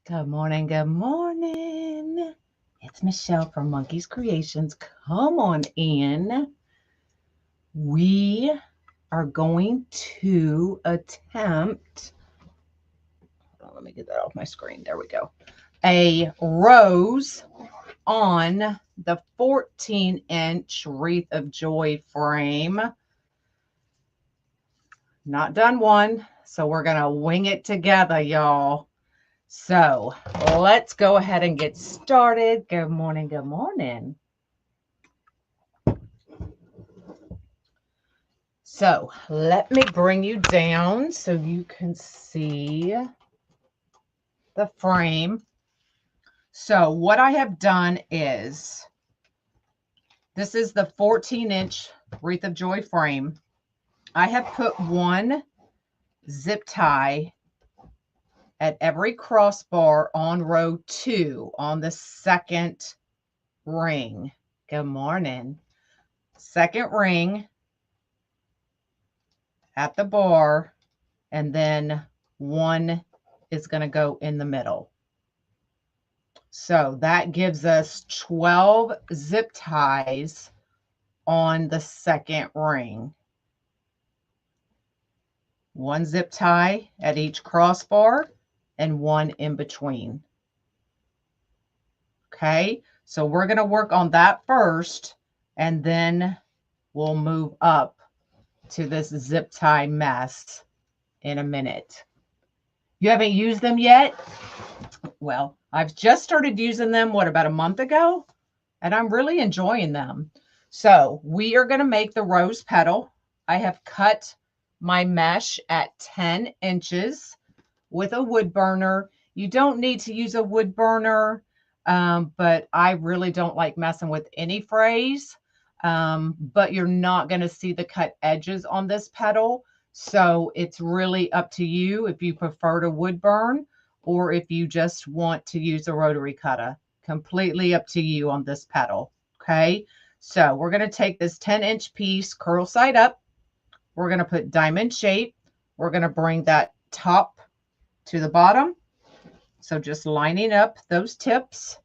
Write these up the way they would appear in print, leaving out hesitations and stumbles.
Good morning, good morning. It's Michelle from Monkey's Creations. Come on in. We are going to attempt, let me get that off my screen. There we go. A rose on the 14-inch Wreath of Joy frame. Not done one, so we're going to wing it together, y'all. So let's go ahead and get started. Good morning, good morning. So let me bring you down so you can see the frame. So what I have done is, this is the 14-inch Wreath of Joy frame. I have put one zip tie at every crossbar on row 2 on the second ring. Good morning. Second ring at the bar, and then one is going to go in the middle. So that gives us 12 zip ties on the second ring. One zip tie at each crossbar and one in between. Okay, so we're going to work on that first, and then we'll move up to this zip tie mess in a minute. You haven't used them yet? Well, I've just started using them, about a month ago? And I'm really enjoying them. So we are going to make the rose petal. I have cut my mesh at 10 inches with a wood burner. You don't need to use a wood burner, but I really don't like messing with any frays. But you're not going to see the cut edges on this petal. So it's really up to you if you prefer to wood burn or if you just want to use a rotary cutter. Completely up to you on this petal. Okay, so we're going to take this 10-inch piece, curl side up. We're going to put diamond shape. We're going to bring that top to the bottom. So just lining up those tips.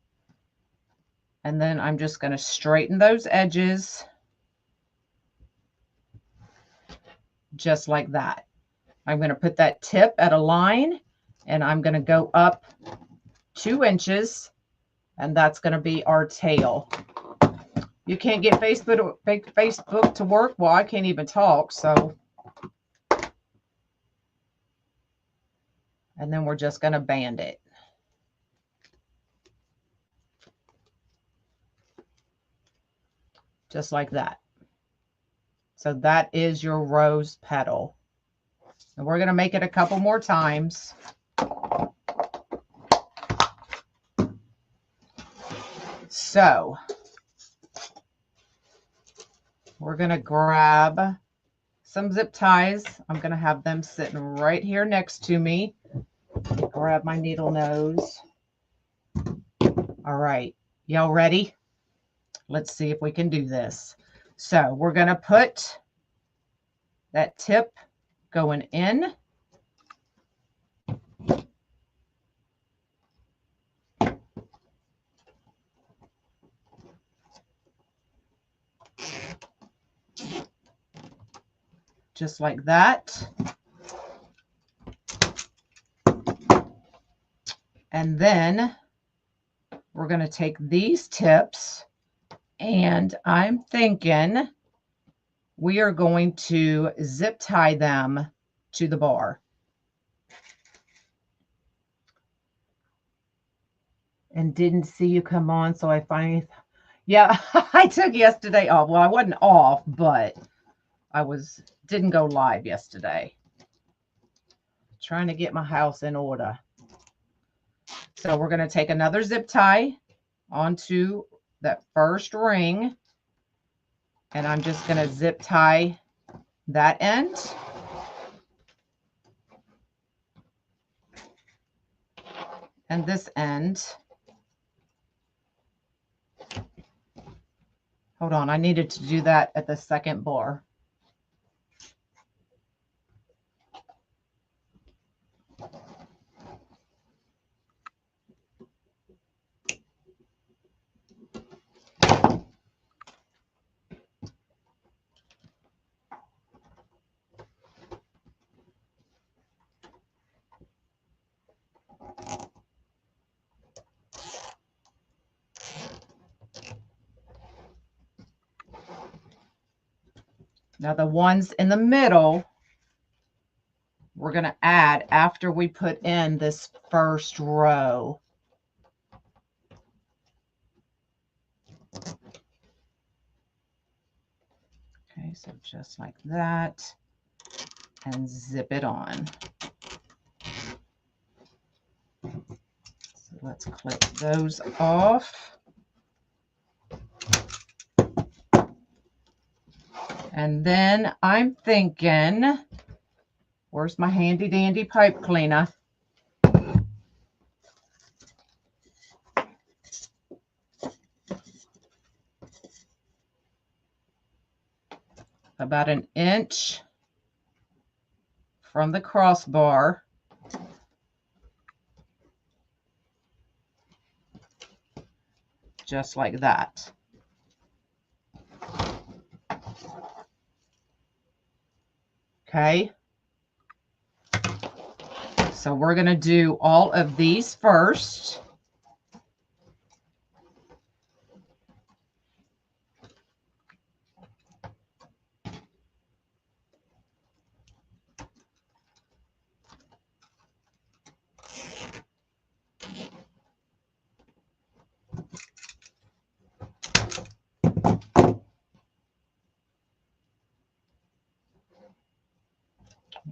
And then I'm just going to straighten those edges just like that. I'm going to put that tip at a line, and I'm going to go up 2 inches, and that's going to be our tail. You can't get Facebook to work. Well, I can't even talk, so. And then we're just going to band it. Just like that. So that is your rose petal. And we're going to make it a couple more times. So we're going to grab some zip ties. I'm going to have them sitting right here next to me. Grab my needle nose. All right. Y'all ready? Let's see if we can do this. So we're going to put that tip going in. Just like that. And then we're going to take these tips, and I'm thinking we are going to zip tie them to the bar. And didn't see you come on, so I finally, yeah, I took yesterday off. Well, I wasn't off, but I didn't go live yesterday. Trying to get my house in order. So we're going to take another zip tie onto that first ring, and I'm just going to zip tie that end. And this end. Hold on, I needed to do that at the second bar. Now the ones in the middle, we're going to add after we put in this first row. Okay, so just like that, and zip it on. So let's clip those off. And then I'm thinking, where's my handy dandy pipe cleaner? About an inch from the crossbar. Just like that. Okay. So we're going to do all of these first.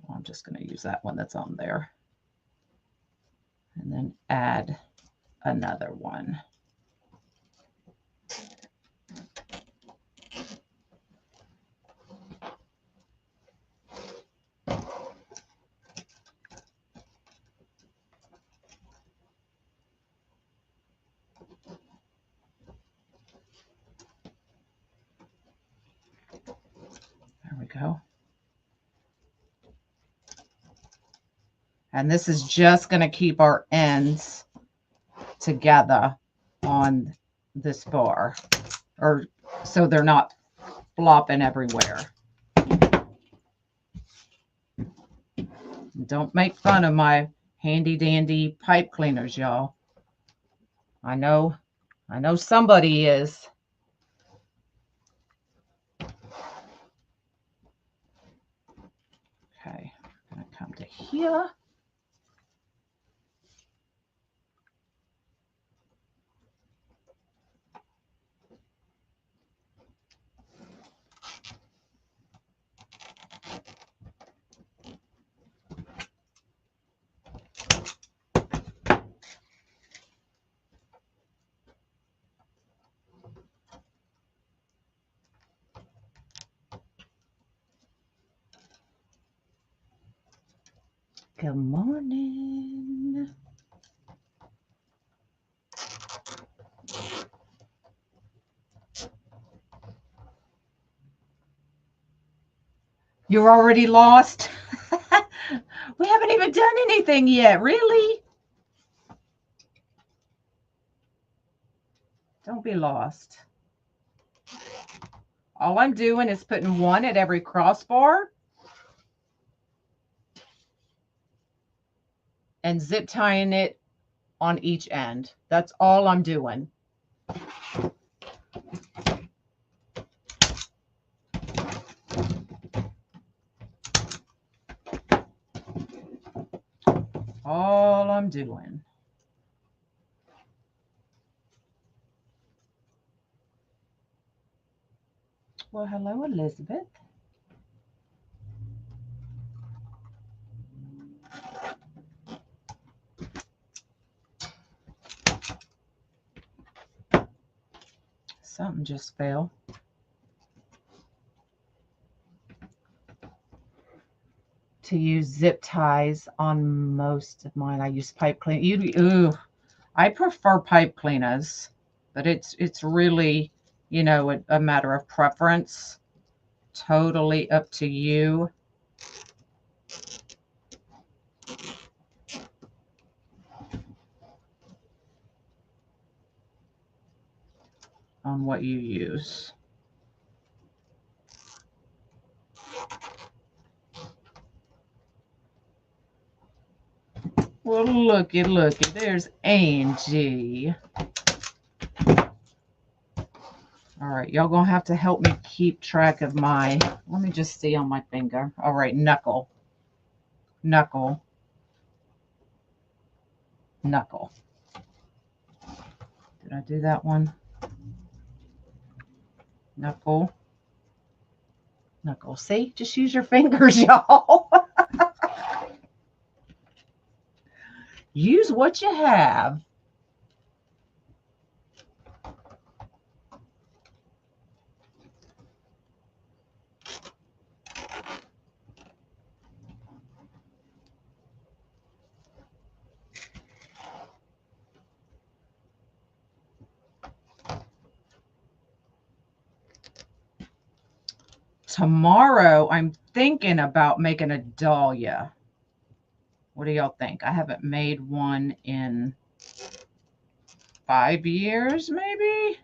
I'm just going to use that one that's on there. And then add another one. There we go. And this is just going to keep our ends together on this bar, or so they're not flopping everywhere. Don't make fun of my handy dandy pipe cleaners, y'all. I know somebody is. Okay, I'm going to come to here. Good morning. You're already lost? We haven't even done anything yet, really? Don't be lost. All I'm doing is putting one at every crossbar and zip tying it on each end. That's all I'm doing. All I'm doing. Well, hello, Elizabeth. Something just fell. To use zip ties on most of mine. I use pipe clean. I prefer pipe cleaners, but it's really, you know, a matter of preference. Totally up to you. On what you use. Well, looky, there's Angie. All right, y'all gonna have to help me keep track of my, let me just see on my finger. All right, knuckle, knuckle, knuckle. Did I do that one? Knuckle, knuckle. See, just use your fingers, y'all. Use what you have. Tomorrow, I'm thinking about making a dahlia. What do y'all think? I haven't made one in 5 years, maybe.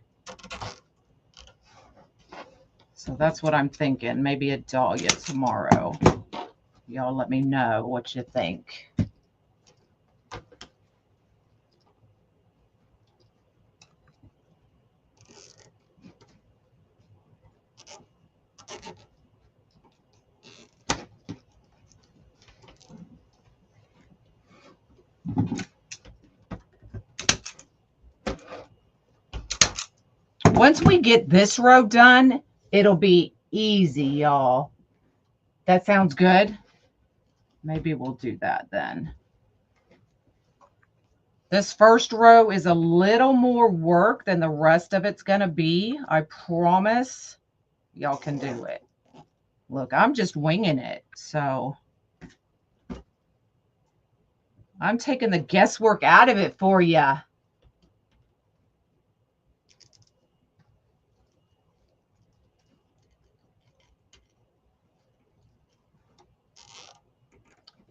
So that's what I'm thinking. Maybe a dahlia tomorrow. Y'all let me know what you think. Once we get this row done, it'll be easy, y'all. That sounds good. Maybe we'll do that then. This first row is a little more work than the rest of it's going to be. I promise y'all can do it. Look, I'm just winging it. So I'm taking the guesswork out of it for you.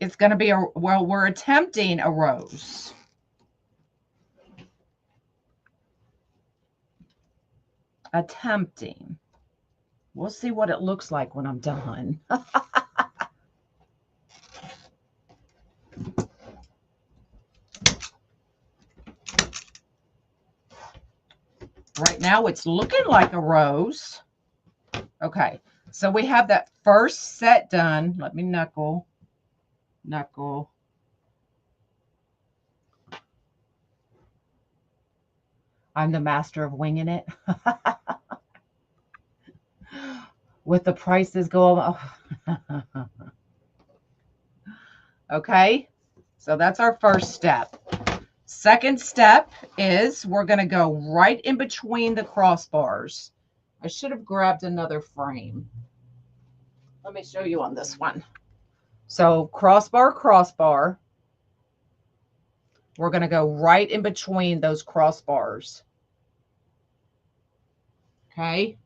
It's going to be a, well, we're attempting a rose. Attempting. We'll see what it looks like when I'm done. Right now it's looking like a rose. Okay, so we have that first set done. Let me knuckle, knuckle. I'm the master of winging it. With the prices going up. Okay, so that's our first step. Second step is we're going to go right in between the crossbars. I should have grabbed another frame. Let me show you on this one. So crossbar, crossbar. We're going to go right in between those crossbars. Okay.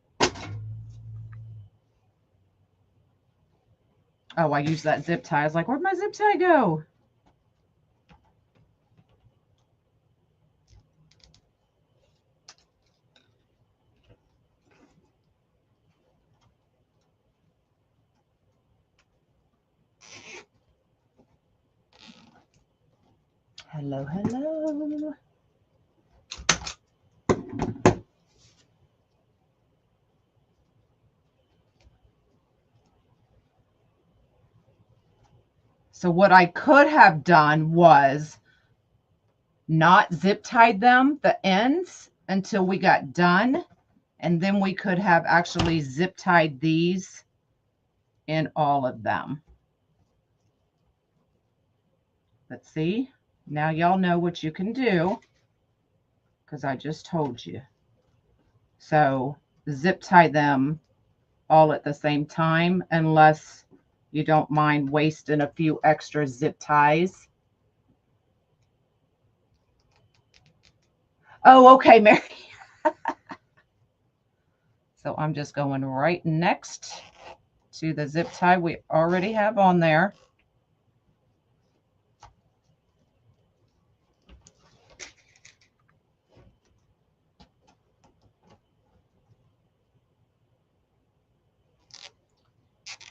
Oh, I used that zip tie. I was like, where'd my zip tie go? Hello, hello. So what I could have done was not zip tied them, the ends, until we got done. And then we could have actually zip tied these in all of them. But see, now y'all know what you can do because I just told you. So zip tie them all at the same time, unless you don't mind wasting a few extra zip ties. Oh, okay, Mary. So I'm just going right next to the zip tie we already have on there.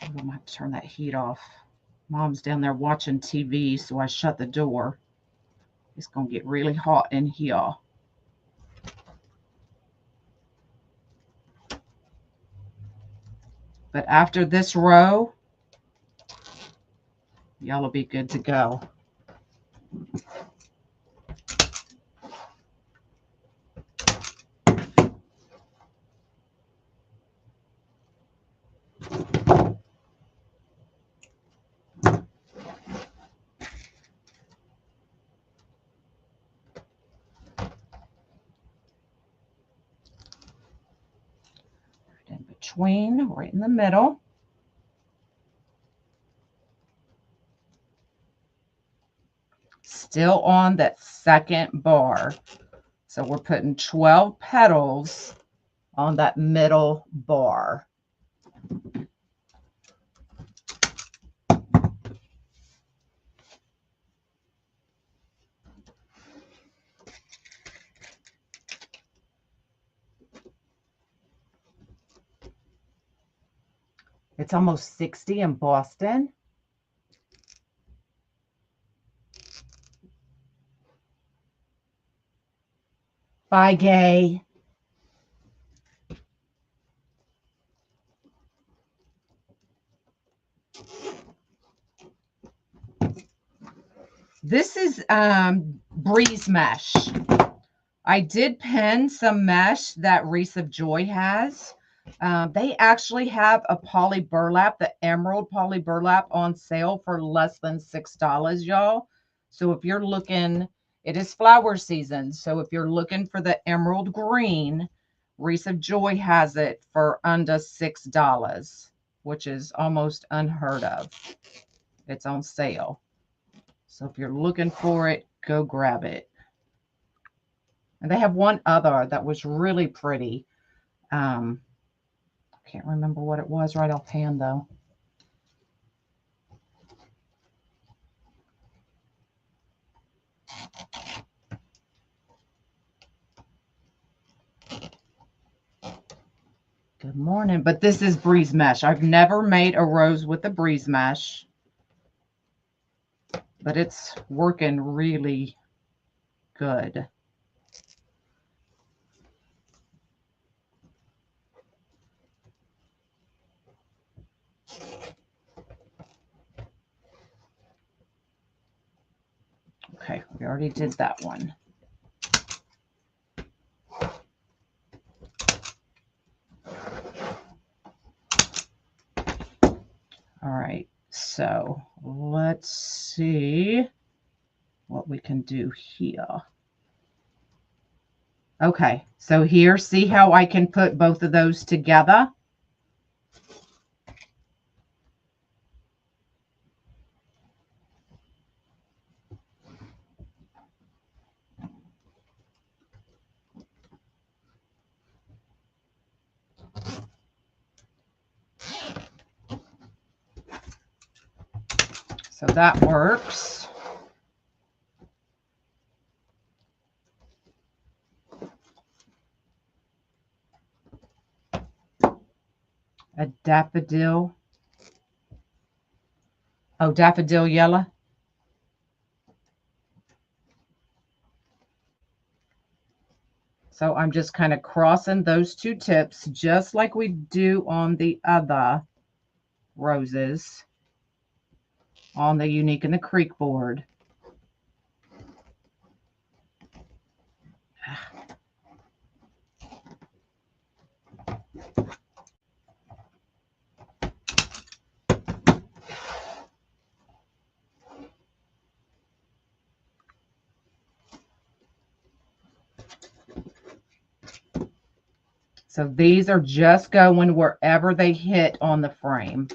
I'm going to have to turn that heat off. Mom's down there watching TV, so I shut the door. It's going to get really hot in here. But after this row, y'all will be good to go. In between, right in the middle. Still on that second bar. So we're putting 12 petals on that middle bar. It's almost 60 in Boston. Bye, Gay. This is breeze mesh. I did pin some mesh that Wreaths of Joy has. They actually have a poly burlap, the emerald poly burlap, on sale for less than $6, y'all. So if you're looking, it is flower season. So if you're looking for the emerald green, Wreaths of Joy has it for under $6, which is almost unheard of. It's on sale. So if you're looking for it, go grab it. And they have one other that was really pretty. I can't remember what it was right offhand, though. Good morning. But this is breeze mesh. I've never made a rose with a breeze mesh, but it's working really good. Okay, we already did that one. All right, so let's see what we can do here. Okay, so here, see how I can put both of those together? So that works. A daffodil. Oh, daffodil yellow. So I'm just kind of crossing those two tips, just like we do on the other roses on the Unique and the Creek board. So these are just going wherever they hit on the frame.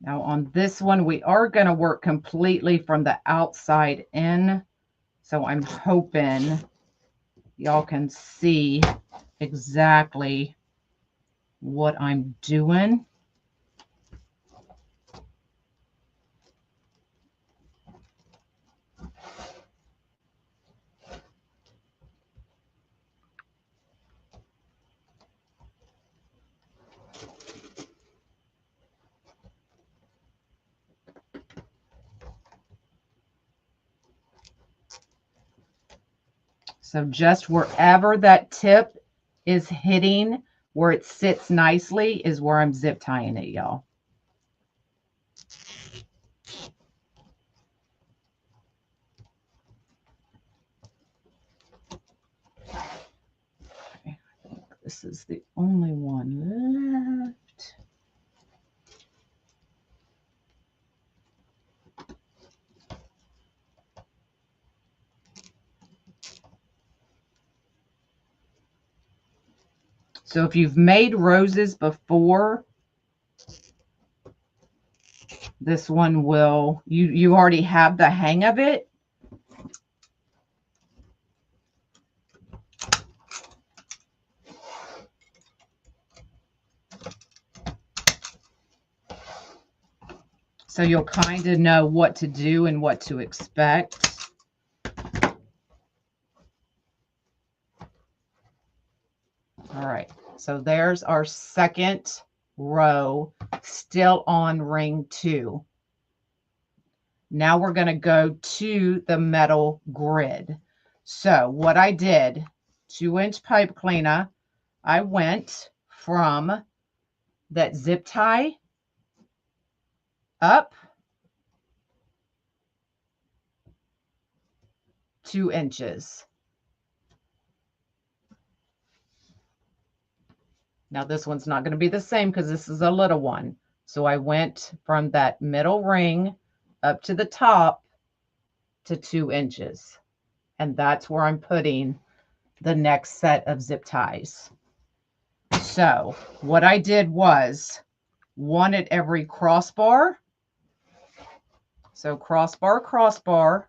Now on this one, we are going to work completely from the outside in. So I'm hoping y'all can see exactly what I'm doing. So just wherever that tip is hitting, where it sits nicely, is where I'm zip tying it, y'all. Okay, I think this is the only one left. So if you've made roses before, this one will, you already have the hang of it. So you'll kind of know what to do and what to expect. All right, so there's our second row, still on ring 2. Now we're going to go to the metal grid. So what I did, 2-inch pipe cleaner, I went from that zip tie up 2 inches. Now this one's not going to be the same because this is a little one. So I went from that middle ring up to the top to 2 inches. And that's where I'm putting the next set of zip ties. So what I did was one at every crossbar. So crossbar, crossbar,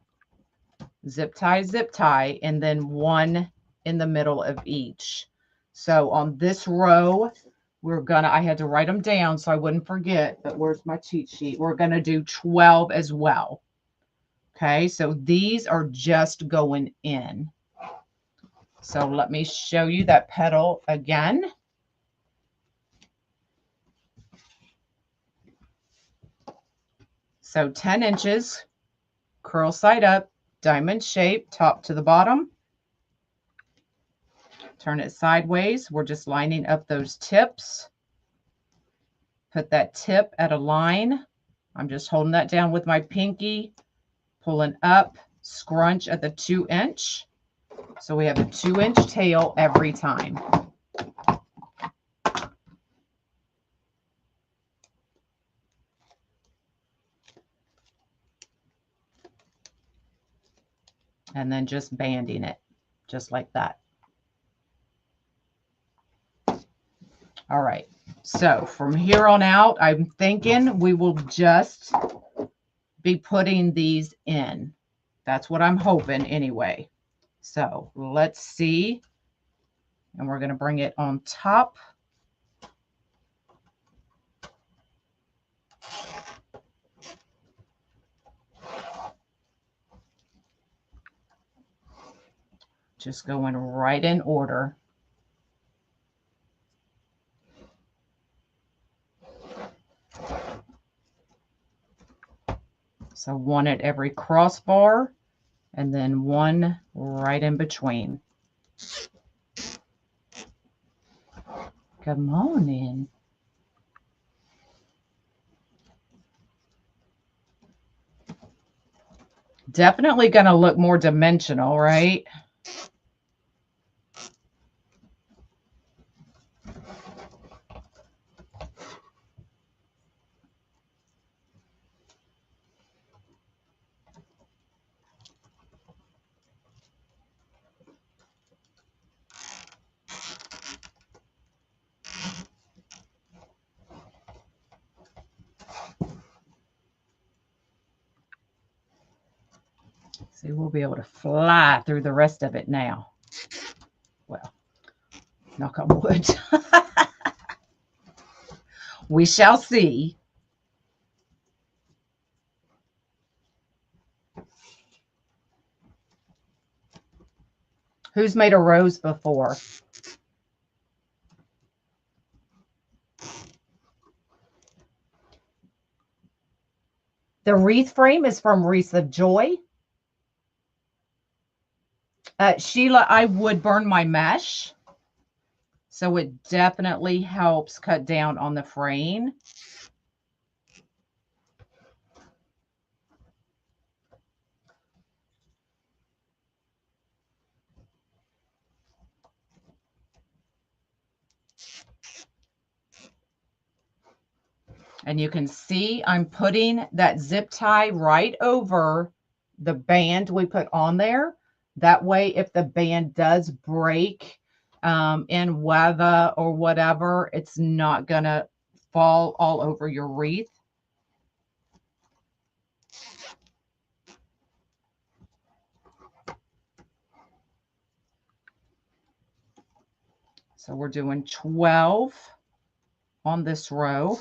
zip tie, and then one in the middle of each. So on this row, I had to write them down so I wouldn't forget, but where's my cheat sheet? We're gonna do 12 as well. Okay, so these are just going in. So let me show you that petal again. So 10 inches, curl side up, diamond shape, top to the bottom. Turn it sideways. We're just lining up those tips. Put that tip at a line. I'm just holding that down with my pinky, pulling up, scrunch at the 2-inch. So we have a 2-inch tail every time. And then just banding it, just like that. All right. So from here on out, I'm thinking we will just be putting these in. That's what I'm hoping anyway. So let's see. And we're going to bring it on top. Just going right in order. So one at every crossbar and then one right in between. Come on in. Definitely going to look more dimensional, right? See, we'll be able to fly through the rest of it now. Well, knock on wood. We shall see. Who's made a rose before? The wreath frame is from Wreaths of Joy. Sheila, I would burn my mesh. So it definitely helps cut down on the frame. And you can see I'm putting that zip tie right over the band we put on there. That way, if the band does break in weather or whatever, it's not going to fall all over your wreath. So we're doing 12 on this row.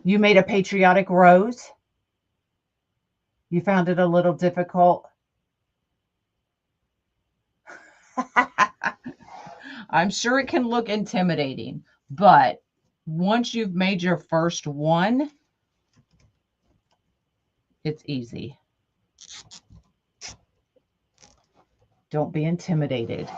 You made a patriotic rose. You found it a little difficult. I'm sure it can look intimidating, but once you've made your first one, it's easy. Don't be intimidated.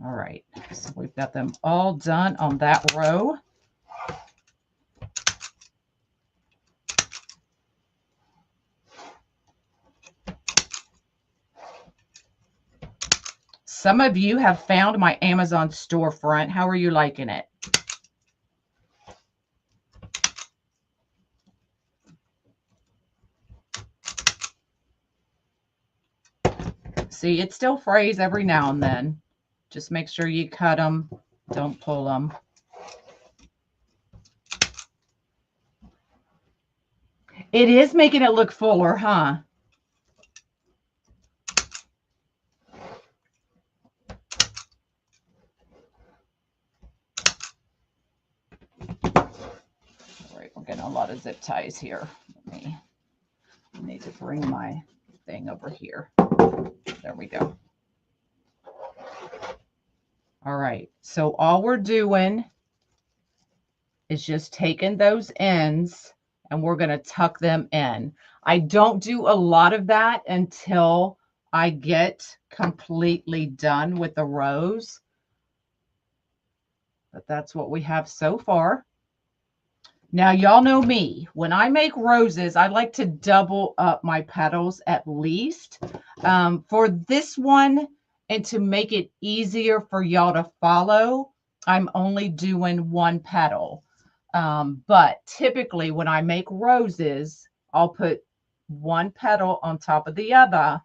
All right, so we've got them all done on that row. Some of you have found my Amazon storefront. How are you liking it? See, it still frays every now and then. Just make sure you cut them. Don't pull them. It is making it look fuller, huh? All right, we're getting a lot of zip ties here. I need to bring my thing over here. There we go. All right, so all we're doing is just taking those ends and we're going to tuck them in. I don't do a lot of that until I get completely done with the rows, but that's what we have so far. Now, y'all know me. When I make roses, I like to double up my petals at least. For this one, and to make it easier for y'all to follow, I'm only doing one petal. But typically when I make roses, I'll put one petal on top of the other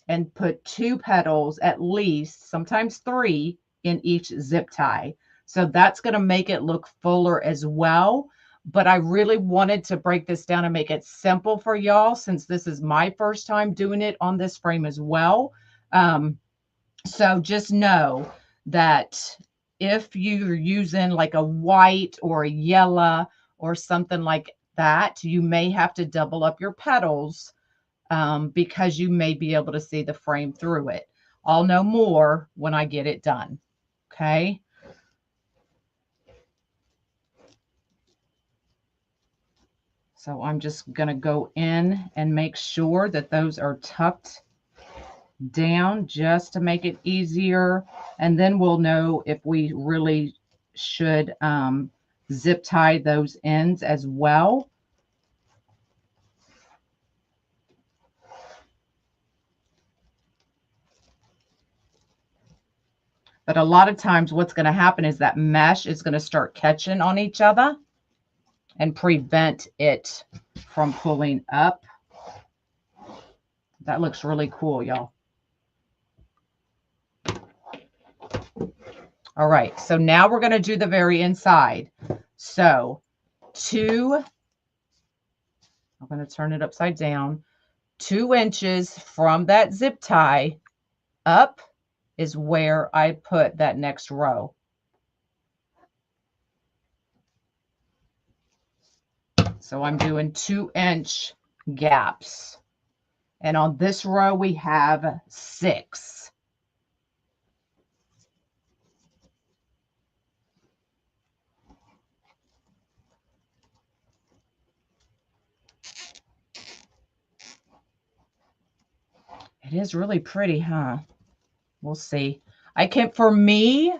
and put 2 petals at least, sometimes 3 in each zip tie. So that's going to make it look fuller as well. But I really wanted to break this down and make it simple for y'all, since this is my first time doing it on this frame as well. So just know that if you're using like a white or a yellow or something like that, you may have to double up your petals because you may be able to see the frame through it. I'll know more when I get it done. Okay. So I'm just going to go in and make sure that those are tucked down just to make it easier. And then we'll know if we really should zip tie those ends as well. But a lot of times what's going to happen is that mesh is going to start catching on each other and prevent it from pulling up. That looks really cool, y'all. All right, so now we're going to do the very inside. So I'm going to turn it upside down. 2 inches from that zip tie up is where I put that next row. So I'm doing 2-inch gaps. And on this row, we have 6. It is really pretty, huh? We'll see. For me,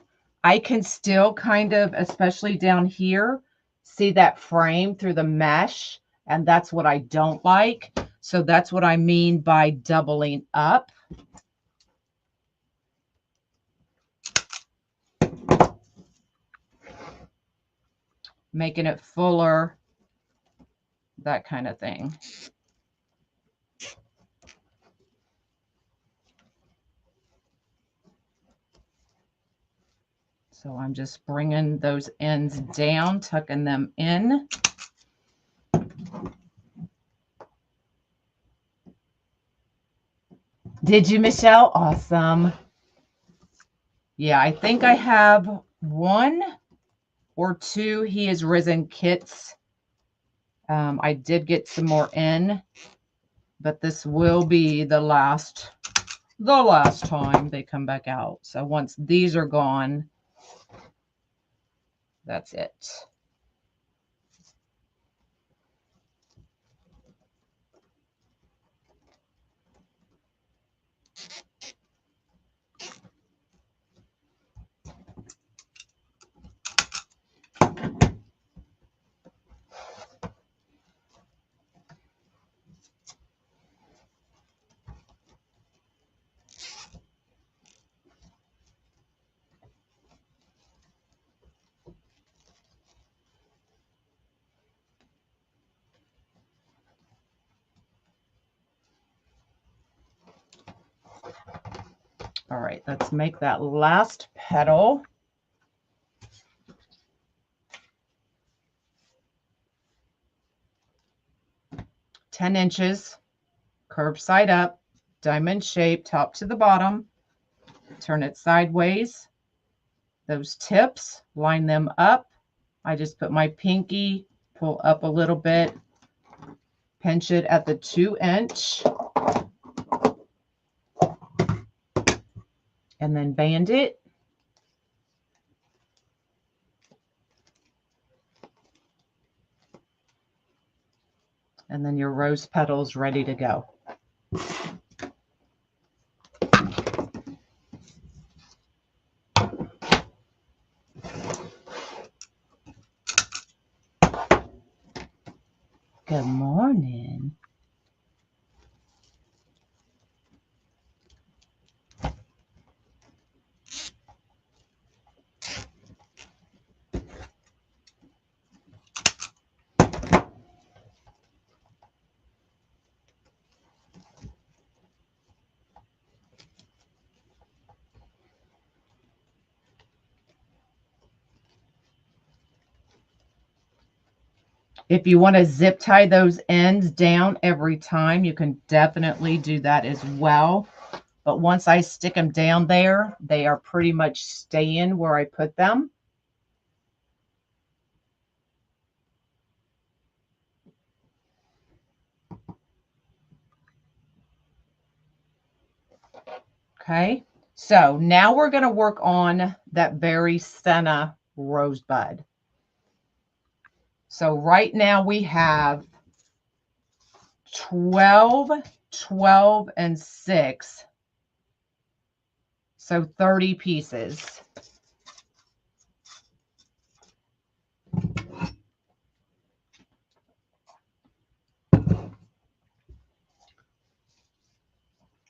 I can still kind of, especially down here, see that frame through the mesh. And that's what I don't like. So that's what I mean by doubling up. Making it fuller, that kind of thing. So I'm just bringing those ends down, tucking them in. Did you, Michelle? Awesome. Yeah, I think I have 1 or 2 He Is Risen kits. I did get some more in, but this will be the last time they come back out. So once these are gone, that's it. All right, let's make that last petal. Ten inches, curved side up, diamond shape, top to the bottom. Turn it sideways. Those tips, line them up. I just put my pinky, pull up a little bit, pinch it at the 2-inch, and then band it. And then your rose petals ready to go. Good morning. If you want to zip tie those ends down every time, you can definitely do that as well. But once I stick them down there, they are pretty much staying where I put them. Okay, so now we're going to work on that very center rosebud. So right now we have 12, 12, and 6. So 30 pieces.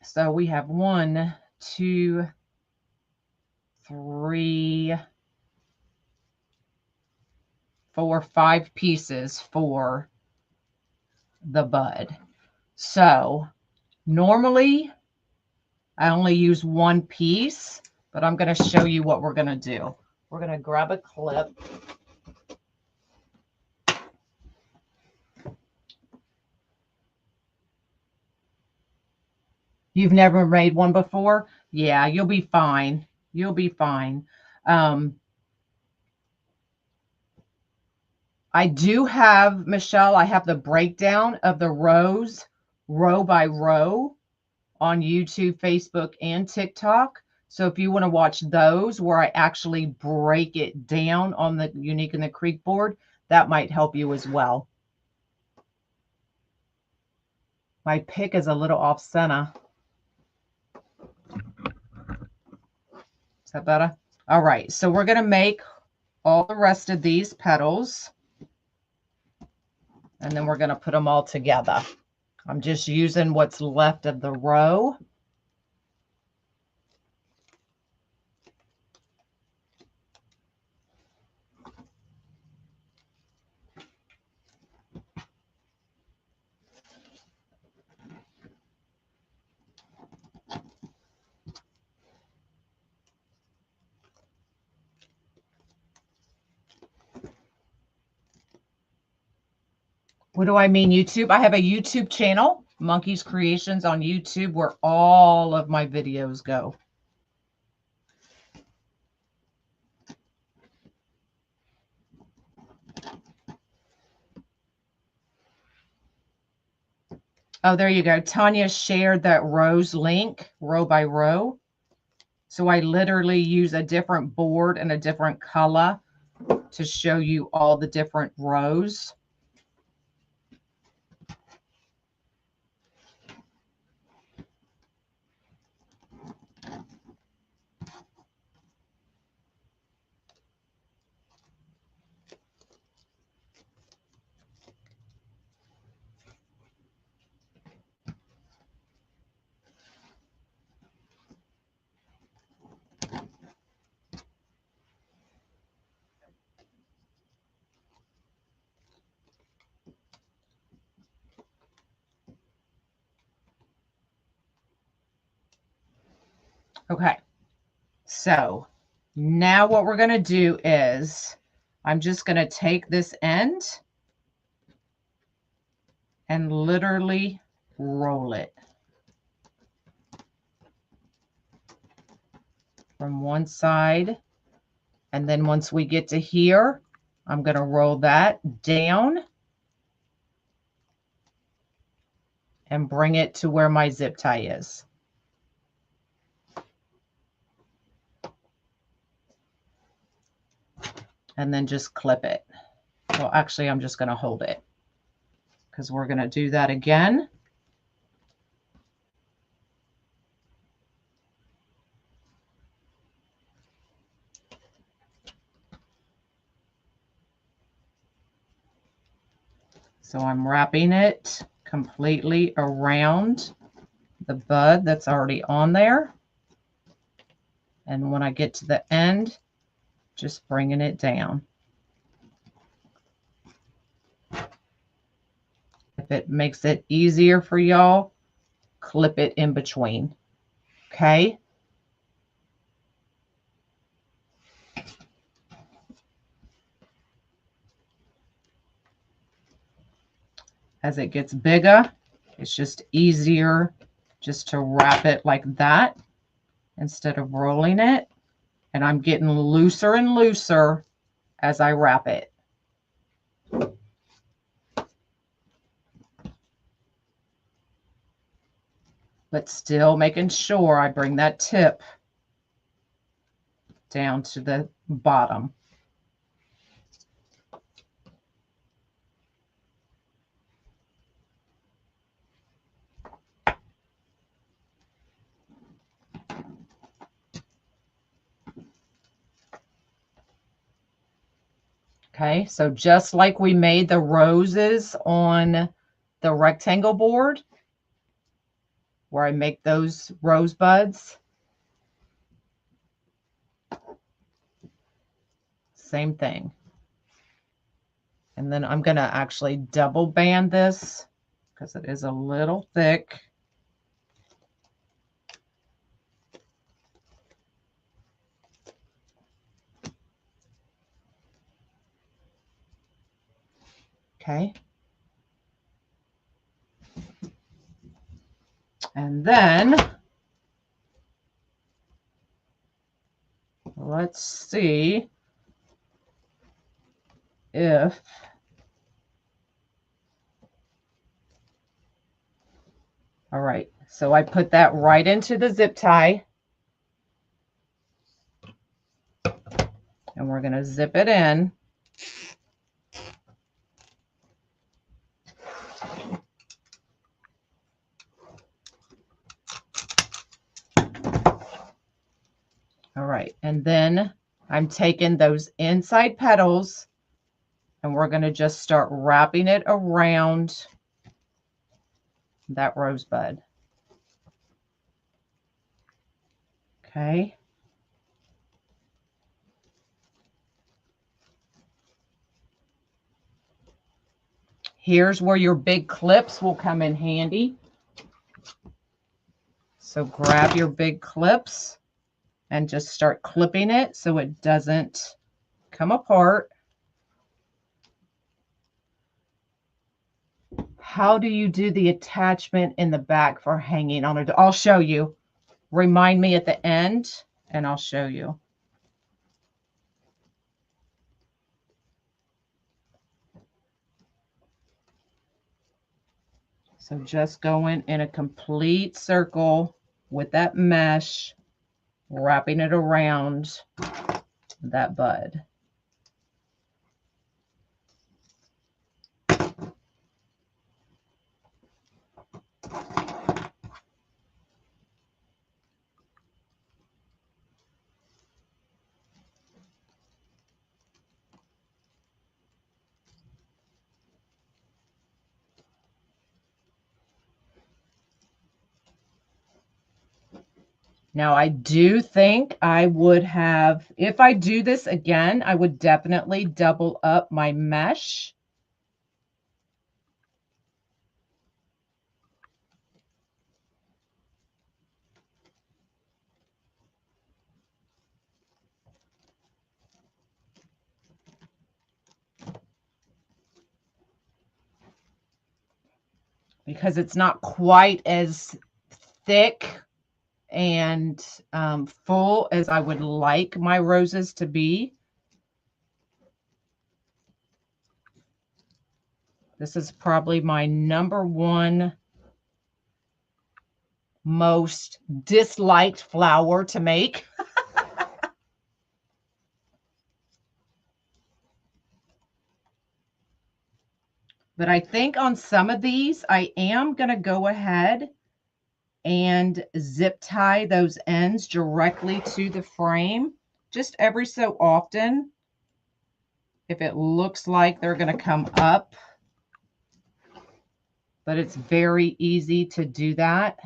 So we have 1, 2, 3, 4, 5 pieces for the bud. So Normally, I only use one piece, but I'm going to show you what we're going to do. We're going to grab a clip. You've never made one before? Yeah, you'll be fine. You'll be fine. I do have, Michelle, I have the breakdown of the rows, row by row, on YouTube, Facebook, and TikTok. So if you want to watch those where I actually break it down on the Unique in the Creek board, that might help you as well. My pick is a little off center. Is that better? All right, so we're going to make all the rest of these petals, and then we're going to put them all together. I'm just using what's left of the row. What do I mean, YouTube? I have a YouTube channel, Monkey's Creations on YouTube, where all of my videos go. Oh, there you go. Tanya shared that rows link, row by row. So I literally use a different board and a different color to show you all the different rows. Okay, so now what we're going to do is I'm just going to take this end and literally roll it from one side. And then once we get to here, I'm going to roll that down and bring it to where my zip tie is. And then just clip it. Well, actually, I'm just going to hold it because we're going to do that again. So I'm wrapping it completely around the bud that's already on there. And when I get to the end, just bringing it down. If it makes it easier for y'all, clip it in between. Okay. As it gets bigger, it's just easier just to wrap it like that instead of rolling it. And I'm getting looser and looser as I wrap it. But still making sure I bring that tip down to the bottom. Okay, so just like we made the roses on the rectangle board, where I make those rosebuds, same thing. And then I'm going to actually double band this because it is a little thick. Okay. And then let's see if all right. So I put that right into the zip tie. And we're going to zip it in. All right. And then I'm taking those inside petals and we're going to just start wrapping it around that rosebud. Okay. Here's where your big clips will come in handy. So grab your big clips and just start clipping it so it doesn't come apart. How do you do the attachment in the back for hanging on it? I'll show you. Remind me at the end and I'll show you. So just going in a complete circle with that mesh, wrapping it around that bud. Now, I do think I would have, if I do this again, I would definitely double up my mesh. Because it's not quite as thick and full as I would like my roses to be. This is probably my #1 most disliked flower to make. But I think on some of these, I am going to go ahead and zip tie those ends directly to the frame just every so often. If it looks like they're going to come up, but it's very easy to do that.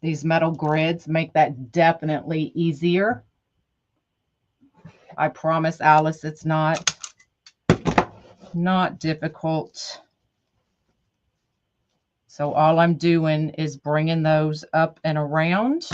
These metal grids make that definitely easier. I promise, Alice, it's not difficult. So all I'm doing is bringing those up and around.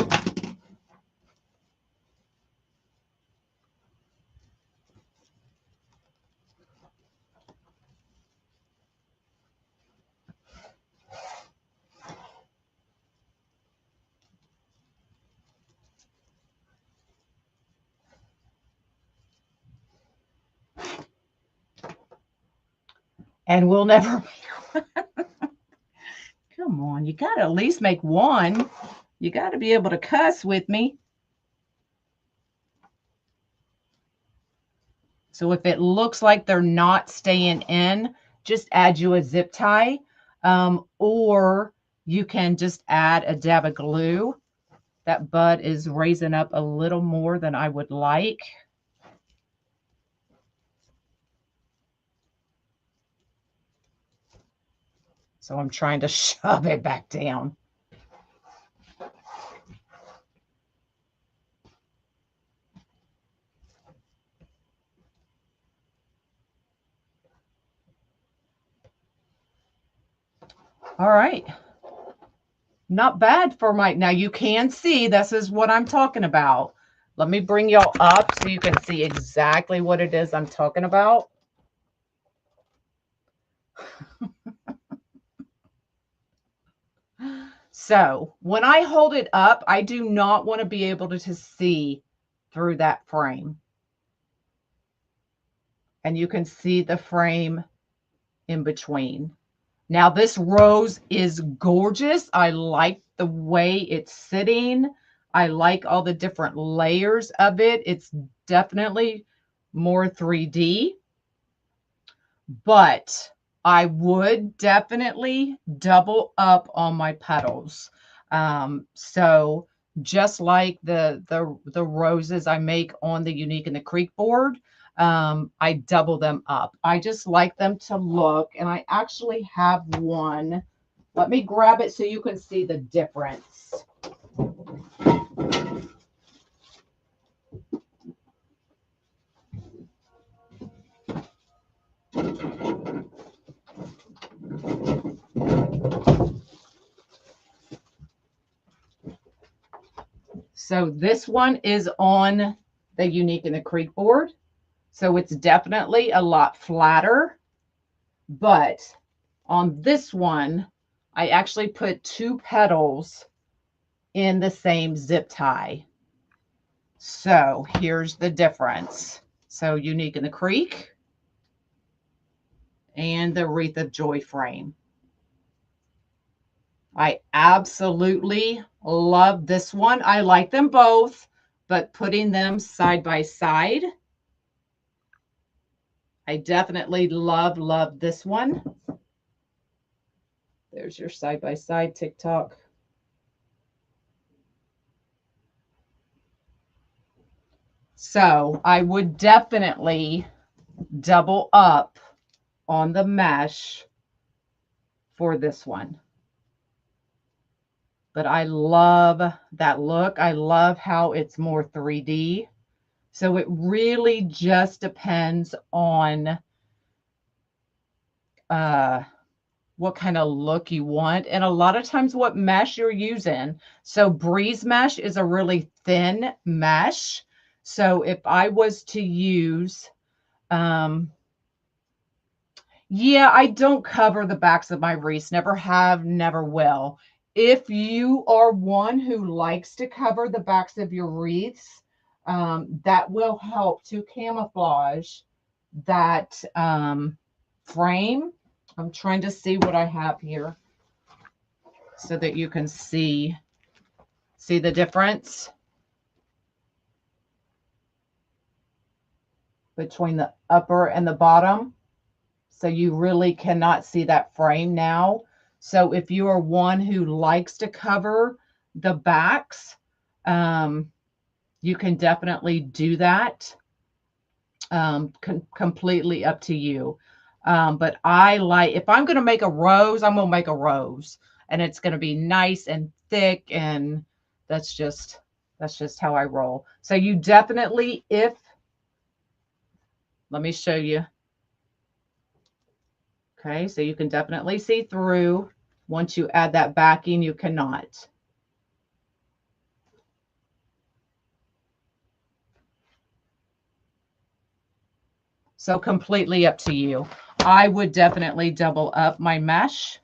And we'll never make one. Come on, you got to at least make one. You got to be able to cuss with me. So if it looks like they're not staying in, just add you a zip tie, or you can just add a dab of glue. That bud is raising up a little more than I would like. So I'm trying to shove it back down. All right. Not bad for my, now you can see this is what I'm talking about. Let me bring y'all up so you can see exactly what it is I'm talking about. So when I hold it up, I do not want to be able to see through that frame. And you can see the frame in between. Now this rose is gorgeous. I like the way it's sitting. I like all the different layers of it. It's definitely more 3D, but I would definitely double up on my petals. So just like the roses I make on the Unique in the Creek board, I double them up. I just like them to look, and I actually have one. Let me grab it so you can see the difference. So this one is on the Unique in the Creek board. So it's definitely a lot flatter. But on this one, I actually put 2 petals in the same zip tie. So here's the difference. So Unique in the Creek and the Wreath of Joy frame. I absolutely love this one. I like them both, but putting them side by side, I definitely love this one. There's your side by side TikTok. So I would definitely double up on the mesh for this one. But I love that look. I love how it's more 3D. So it really just depends on what kind of look you want. And a lot of times what mesh you're using. So breeze mesh is a really thin mesh. So if I was to use, yeah, I don't cover the backs of my wreaths. Never have, never will. If you are one who likes to cover the backs of your wreaths, that will help to camouflage that frame. I'm trying to see what I have here so that you can see the difference between the upper and the bottom. So you really cannot see that frame now. So if you are one who likes to cover the backs, you can definitely do that. Completely up to you. But I like, if I'm going to make a rose, I'm going to make a rose, and it's going to be nice and thick, and that's just how I roll. So you definitely, let me show you. Okay, so you can definitely see through. Once you add that backing, you cannot. So completely up to you. I would definitely double up my mesh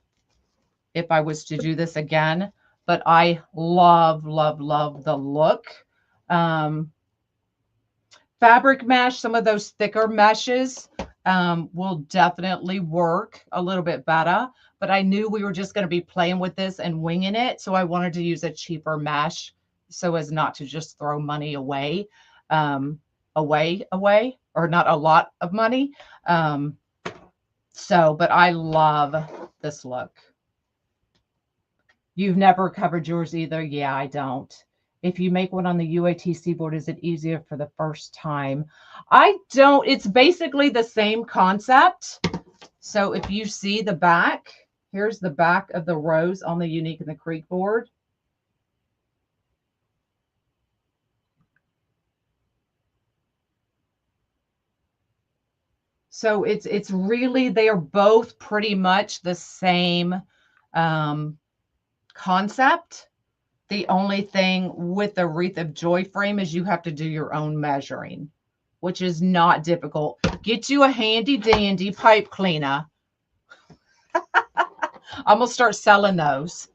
if I was to do this again, but I love the look. Fabric mesh, some of those thicker meshes will definitely work a little bit better, but I knew we were just going to be playing with this and winging it, so I wanted to use a cheaper mesh so as not to just throw money away, or not a lot of money. But I love this look. You've never covered yours either? Yeah, I don't. If you make one on the UATC board, is it easier for the first time? I don't. It's basically the same concept. So if you see the back, here's the back of the rose on the Unique in the Creek board. So it's really, they are both pretty much the same concept. The only thing with the Wreath of Joy frame is you have to do your own measuring, which is not difficult. Get you a handy dandy pipe cleaner. I'm going to start selling those.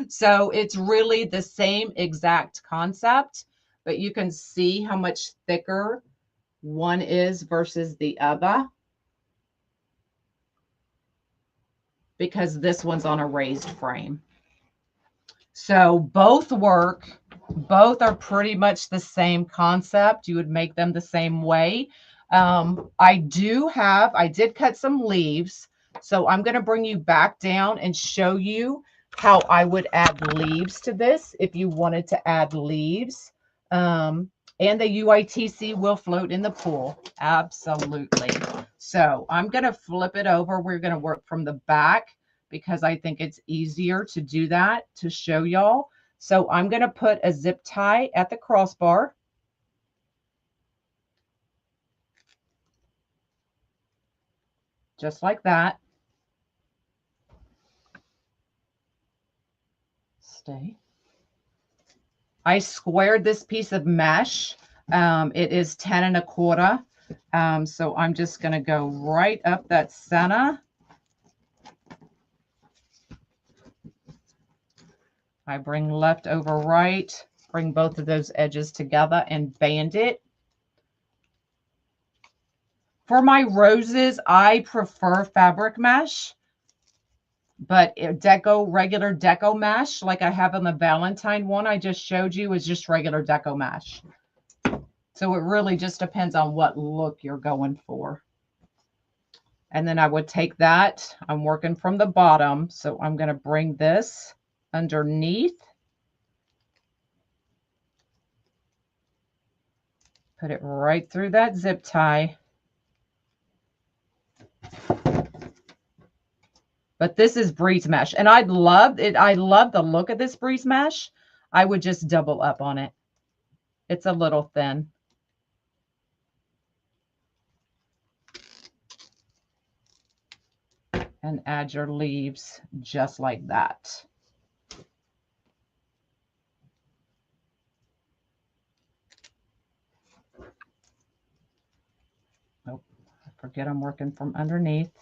So it's really the same exact concept, but you can see how much thicker one is versus the other, because this one's on a raised frame. So both work. Both are pretty much the same concept. You would make them the same way. I did cut some leaves. So I'm going to bring you back down and show you how I would add leaves to this if you wanted to add leaves. And the UITC will float in the pool. Absolutely. So I'm going to flip it over. We're going to work from the back because I think it's easier to do that to show y'all. So I'm going to put a zip tie at the crossbar. Just like that. Stay. I squared this piece of mesh. It is 10 1/4. So I'm just going to go right up that center. I bring left over right, bring both of those edges together and band it. For my roses, I prefer fabric mesh, but regular deco mesh, like I have on the Valentine one I just showed you, is just regular deco mesh. So it really just depends on what look you're going for. And then I would take that, I'm working from the bottom, so I'm going to bring this underneath. Put it right through that zip tie. But this is breeze mesh, and I love it. I love the look of this breeze mesh. I would just double up on it. It's a little thin. And add your leaves just like that. Oh, I forget I'm working from underneath.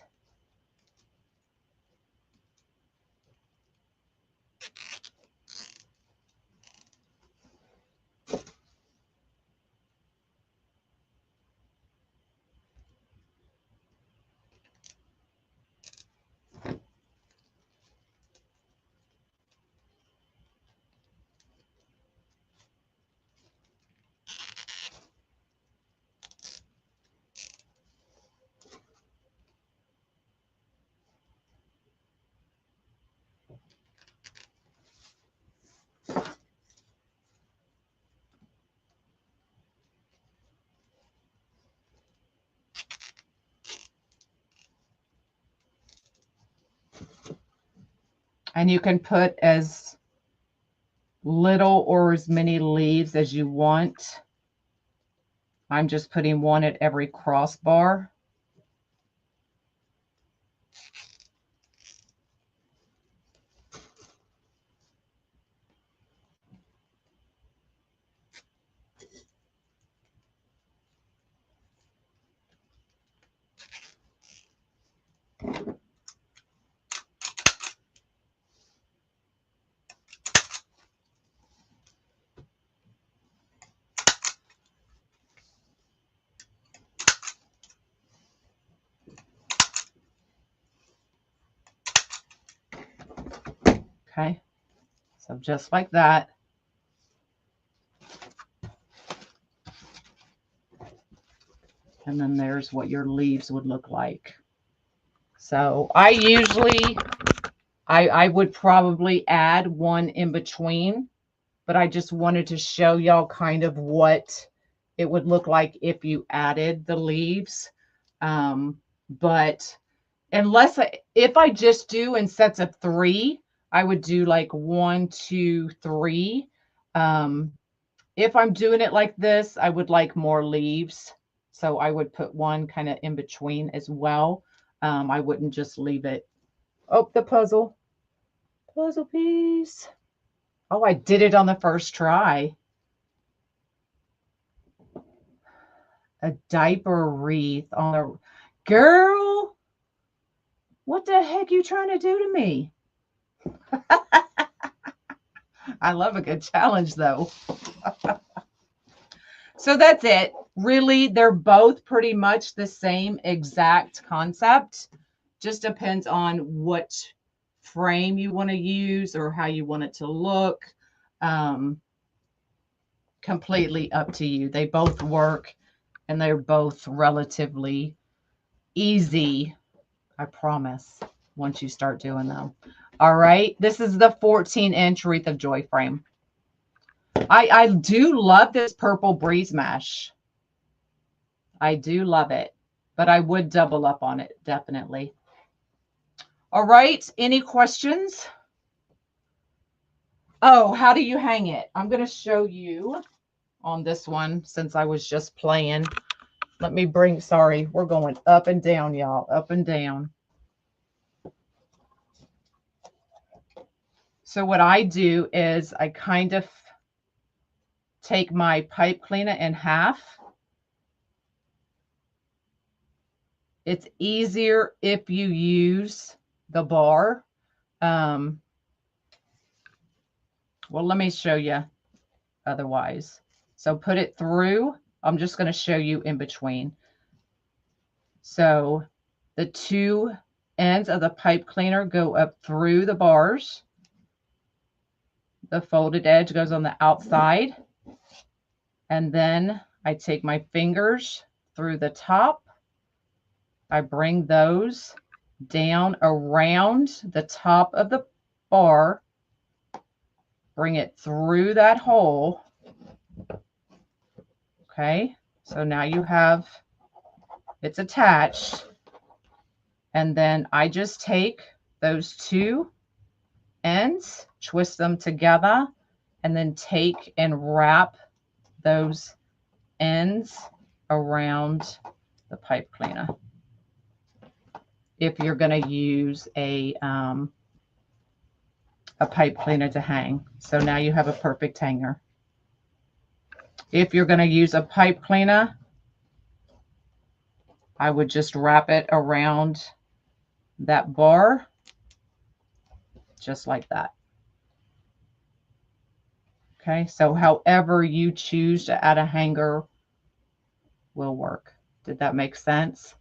And you can put as little or as many leaves as you want. I'm just putting one at every crossbar. Okay, so just like that. And then there's what your leaves would look like. So I usually, I would probably add one in between, but I just wanted to show y'all kind of what it would look like if you added the leaves. But if I just do in sets of 3, I would do like 1, 2, 3. If I'm doing it like this, I would like more leaves. So I would put one kind of in between as well. I wouldn't just leave it. Oh, the puzzle piece. Oh, I did it on the first try. A diaper wreath on a girl. What the heck you trying to do to me? I love a good challenge though. So that's it. Really, they're both pretty much the same exact concept. Just depends on what frame you want to use or how you want it to look. Completely up to you. They both work and they're both relatively easy, I promise, once you start doing them. All right. This is the 14-inch Wreath of Joy frame. I do love this purple breeze mesh. I do love it, but I would double up on it, definitely. All right. Any questions? Oh, how do you hang it? I'm going to show you on this one since I was just playing. Let me bring, sorry, we're going up and down, y'all, up and down. So what I do is I kind of take my pipe cleaner in half. It's easier if you use the bar. Well, let me show you otherwise. So put it through. I'm just going to show you in between. So the two ends of the pipe cleaner go up through the bars. The folded edge goes on the outside. And then I take my fingers through the top. I bring those down around the top of the bar. Bring it through that hole. Okay, so now you have, it's attached. And then I just take those two ends, twist them together, and then take and wrap those ends around the pipe cleaner. If you're going to use a pipe cleaner to hang. So now you have a perfect hanger. If you're going to use a pipe cleaner, I would just wrap it around that bar, just like that. Okay, so however you choose to add a hanger will work. Did that make sense?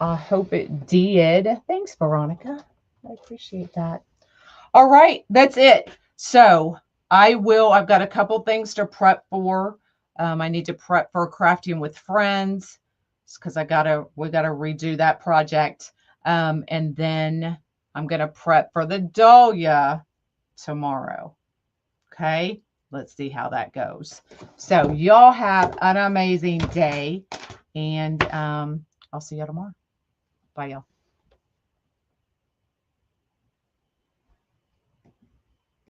I hope it did. Thanks, Veronica. I appreciate that. All right, that's it. So I've got a couple things to prep for. I need to prep for Crafting with Friends because we gotta redo that project. And then I'm gonna prep for the Dahlia tomorrow. Okay, let's see how that goes. So y'all have an amazing day, and I'll see you tomorrow. Bye, y'all.